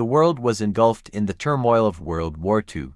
The world was engulfed in the turmoil of World War II.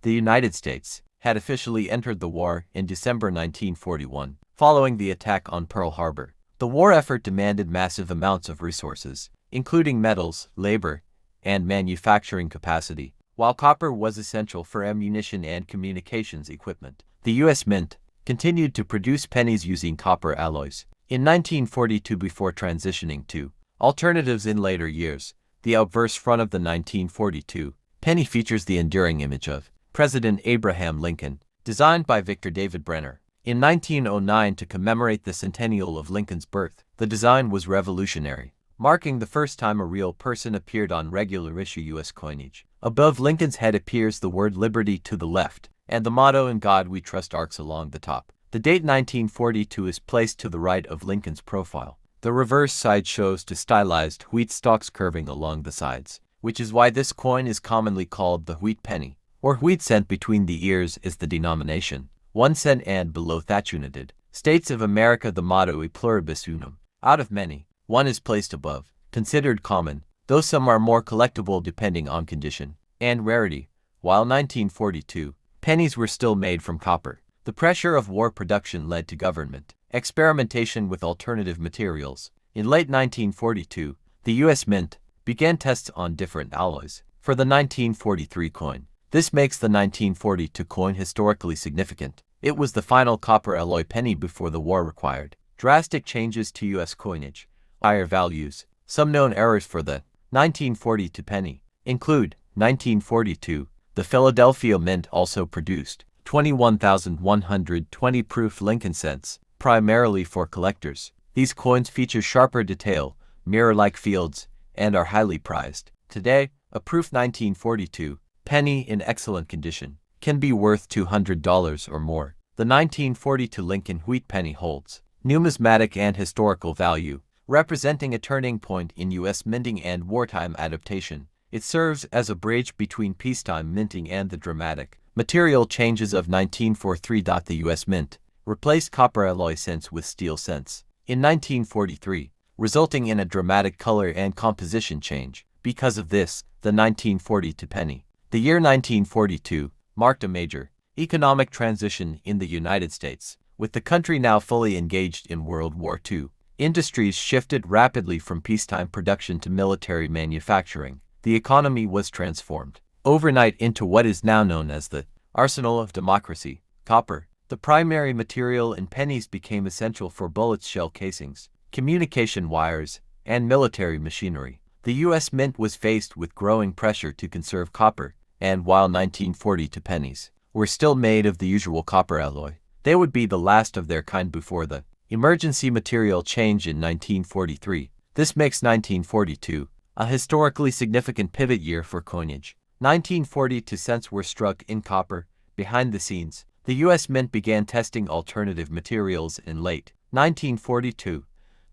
The United States had officially entered the war in December 1941, following the attack on Pearl Harbor. The war effort demanded massive amounts of resources, including metals, labor, and manufacturing capacity. While copper was essential for ammunition and communications equipment, the U.S. Mint continued to produce pennies using copper alloys. In 1942, before transitioning to alternatives in later years, the obverse front of the 1942 penny features the enduring image of President Abraham Lincoln, designed by Victor David Brenner. In 1909, to commemorate the centennial of Lincoln's birth, the design was revolutionary, marking the first time a real person appeared on regular issue U.S. coinage. Above Lincoln's head appears the word liberty to the left, and the motto "In God We Trust" arcs along the top. The date 1942 is placed to the right of Lincoln's profile. The reverse side shows two stylized wheat stalks curving along the sides, which is why this coin is commonly called the wheat penny, or wheat cent. Between the ears is the denomination, 1 cent, and below that United States of America the motto "E pluribus unum." Out of many, one is placed above, considered common, though some are more collectible depending on condition and rarity. While 1942, pennies were still made from copper. The pressure of war production led to government experimentation with alternative materials. In late 1942, the U.S. Mint began tests on different alloys for the 1943 coin. This makes the 1942 coin historically significant. It was the final copper alloy penny before the war required drastic changes to U.S. coinage. Higher values. Some known errors for the 1942 penny include: 1942, the Philadelphia Mint also produced 21,120 proof Lincoln cents, primarily for collectors. These coins feature sharper detail, mirror-like fields, and are highly prized. Today, a proof 1942 penny in excellent condition can be worth $200 or more. The 1942 Lincoln wheat penny holds numismatic and historical value, representing a turning point in U.S. minting and wartime adaptation. It serves as a bridge between peacetime minting and the dramatic material changes of 1943. The U.S. Mint replaced copper alloy cents with steel cents in 1943, resulting in a dramatic color and composition change. Because of this, the 1942 penny, the year 1942, marked a major economic transition in the United States. With the country now fully engaged in World War II, industries shifted rapidly from peacetime production to military manufacturing. The economy was transformed overnight into what is now known as the arsenal of democracy. Copper, the primary material in pennies, became essential for bullets, shell casings, communication wires, and military machinery. The U.S. Mint was faced with growing pressure to conserve copper, and while 1942 pennies were still made of the usual copper alloy, they would be the last of their kind before the emergency material change in 1943. This makes 1942 a historically significant pivot year for coinage. 1942 cents were struck in copper. Behind the scenes, the U.S. Mint began testing alternative materials in late 1942.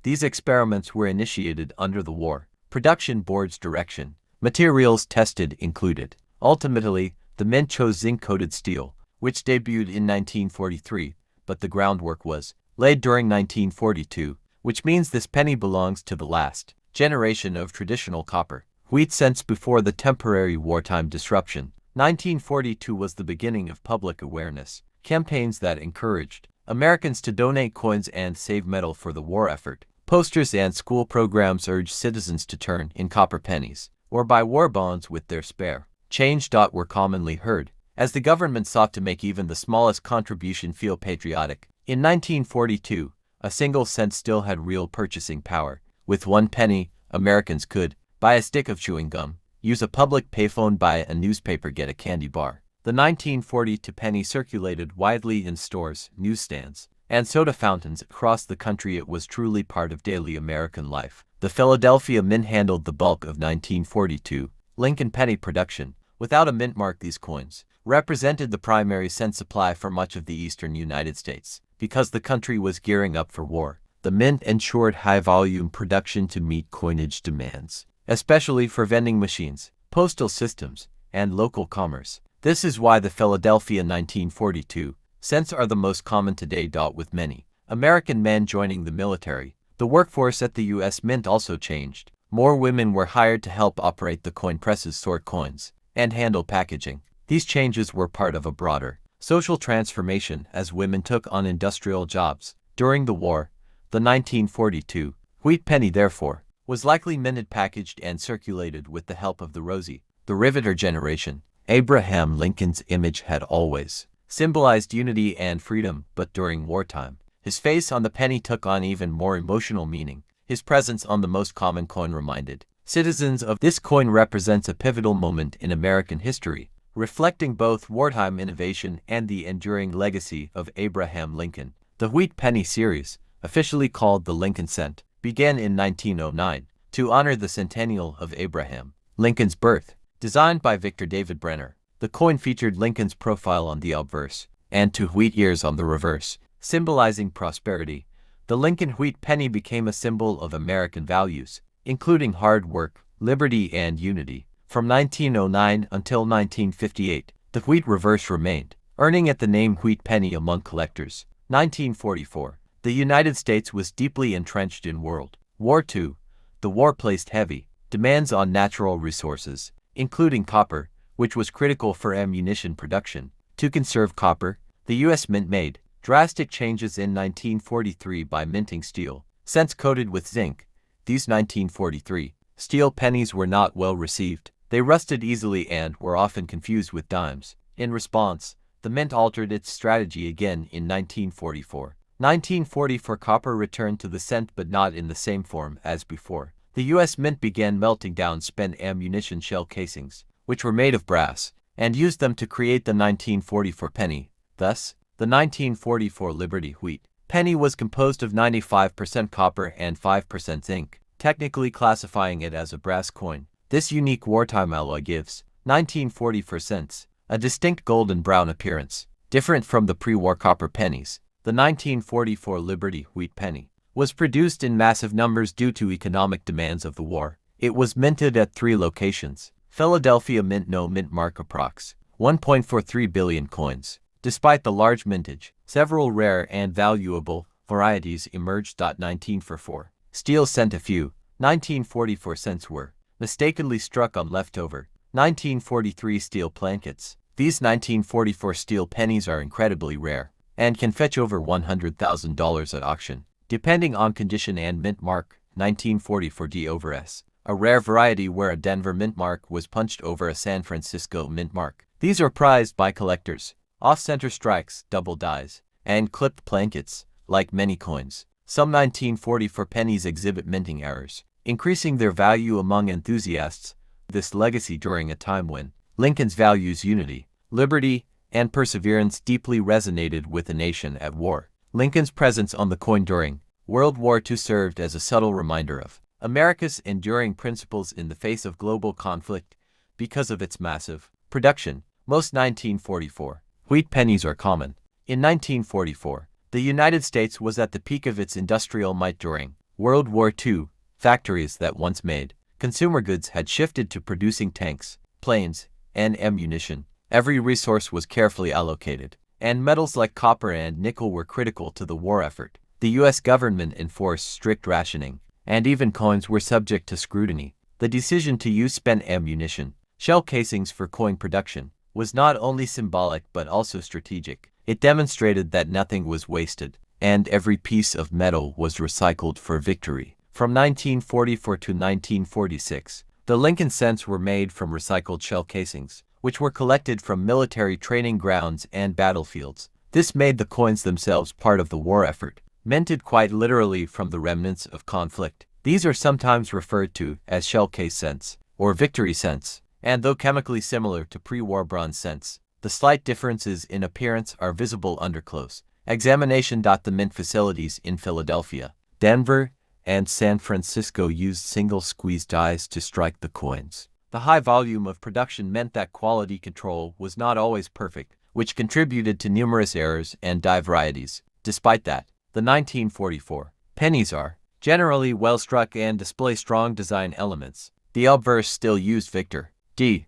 These experiments were initiated under the War Production Board's direction. Materials tested included: ultimately, the Mint chose zinc-coated steel, which debuted in 1943, but the groundwork was laid during 1942, which means this penny belongs to the last generation of traditional copper wheat cents before the temporary wartime disruption. 1942 was the beginning of public awareness campaigns that encouraged Americans to donate coins and save metal for the war effort. Posters and school programs urged citizens to turn in copper pennies or buy war bonds with their spare change. Were commonly heard as the government sought to make even the smallest contribution feel patriotic. In 1942, a single cent still had real purchasing power. With 1 penny, Americans could buy a stick of chewing gum, use a public payphone, buy a newspaper, get a candy bar. The 1942 penny circulated widely in stores, newsstands, and soda fountains across the country. It was truly part of daily American life. The Philadelphia Mint handled the bulk of 1942 Lincoln penny production. Without a mint mark, these coins represented the primary cent supply for much of the eastern United States. Because the country was gearing up for war, the Mint ensured high-volume production to meet coinage demands, especially for vending machines, postal systems, and local commerce. This is why the Philadelphia 1942 cents are the most common today. With many American men joining the military, the workforce at the U.S. Mint also changed. More women were hired to help operate the coin presses, sort coins, and handle packaging. These changes were part of a broader social transformation as women took on industrial jobs. During the war, the 1942 wheat penny, therefore, was likely minted, packaged, and circulated with the help of the Rosie, the Riveter generation. Abraham Lincoln's image had always symbolized unity and freedom, but during wartime, his face on the penny took on even more emotional meaning. His presence on the most common coin reminded citizens of this coin represents a pivotal moment in American history, reflecting both wartime innovation and the enduring legacy of Abraham Lincoln. The Wheat Penny series, officially called the Lincoln Cent, began in 1909 to honor the centennial of Abraham Lincoln's birth. Designed by Victor David Brenner, the coin featured Lincoln's profile on the obverse and 2 wheat ears on the reverse, symbolizing prosperity. The Lincoln wheat penny became a symbol of American values, including hard work, liberty, and unity. From 1909 until 1958, the wheat reverse remained, earning it the name wheat penny among collectors. 1944. The United States was deeply entrenched in World War II. The war placed heavy demands on natural resources, including copper, which was critical for ammunition production. To conserve copper, the U.S. Mint made drastic changes in 1943 by minting steel cents coated with zinc. These 1943 steel pennies were not well received. They rusted easily and were often confused with dimes. In response, the mint altered its strategy again in 1944. 1944 copper returned to the cent, but not in the same form as before. The U.S. Mint began melting down spent ammunition shell casings, which were made of brass, and used them to create the 1944 penny. Thus, the 1944 Liberty wheat penny was composed of 95% copper and 5% zinc, technically classifying it as a brass coin. This unique wartime alloy gives 1944 cents a distinct golden brown appearance, different from the pre-war copper pennies. The 1944 Liberty wheat penny was produced in massive numbers due to economic demands of the war. It was minted at 3 locations. Philadelphia Mint, no mint mark, approx. 1.43 billion coins. Despite the large mintage, several rare and valuable varieties emerged. 1944 steel cent. A few 1944 cents were mistakenly struck on leftover 1943 steel plankets. These 1944 steel pennies are incredibly rare and can fetch over $100,000 at auction, depending on condition and mint mark. 1944 D over S, a rare variety where a Denver mint mark was punched over a San Francisco mint mark. These are prized by collectors. Off-center strikes, double dies, and clipped plankets, like many coins. Some 1944 pennies exhibit minting errors, increasing their value among enthusiasts. This legacy during a time when Lincoln's values unity, liberty, and perseverance deeply resonated with the nation at war. Lincoln's presence on the coin during World War II served as a subtle reminder of America's enduring principles in the face of global conflict. Because of its massive production, most 1944 wheat pennies are common. In 1944, the United States was at the peak of its industrial might. During World War II, factories that once made consumer goods had shifted to producing tanks, planes, and ammunition. Every resource was carefully allocated, and metals like copper and nickel were critical to the war effort. The U.S. government enforced strict rationing, and even coins were subject to scrutiny. The decision to use spent ammunition, shell casings for coin production, was not only symbolic but also strategic. It demonstrated that nothing was wasted, and every piece of metal was recycled for victory. From 1944 to 1946, the Lincoln cents were made from recycled shell casings, which were collected from military training grounds and battlefields. This made the coins themselves part of the war effort, minted quite literally from the remnants of conflict. These are sometimes referred to as shell case cents or victory cents, and though chemically similar to pre-war bronze cents, the slight differences in appearance are visible under close examination. The mint facilities in Philadelphia, Denver, and San Francisco used single squeeze dies to strike the coins. The high volume of production meant that quality control was not always perfect, which contributed to numerous errors and die varieties. Despite that, the 1944 pennies are generally well struck and display strong design elements. The obverse still used Victor D.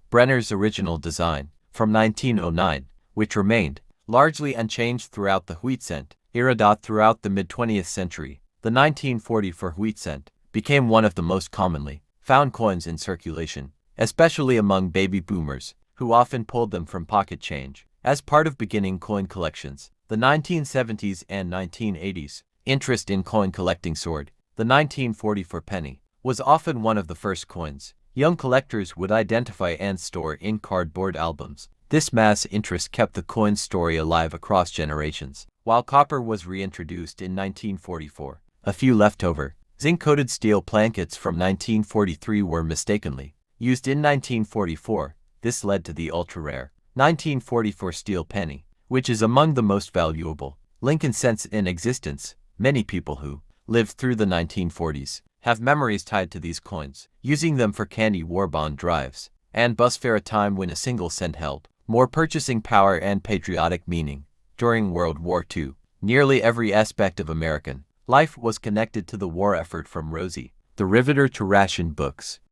Brenner's original design from 1909, which remained largely unchanged throughout the wheat cent era. Throughout the mid-20th century, the 1944 wheat cent became one of the most commonly found coins in circulation, especially among baby boomers, who often pulled them from pocket change. As part of beginning coin collections, the 1970s and 1980s, interest in coin collecting soared. The 1944 penny was often one of the first coins young collectors would identify and store in cardboard albums. This mass interest kept the coin story alive across generations. While copper was reintroduced in 1944, a few leftover, zinc-coated steel plankets from 1943 were mistakenly used in 1944. This led to the ultra-rare 1944 steel penny, which is among the most valuable Lincoln cents in existence. Many people who lived through the 1940s have memories tied to these coins, using them for candy war bond drives and bus fare, a time when a single cent held more purchasing power and patriotic meaning. During World War II, nearly every aspect of American life was connected to the war effort, from Rosie the Riveter to ration books.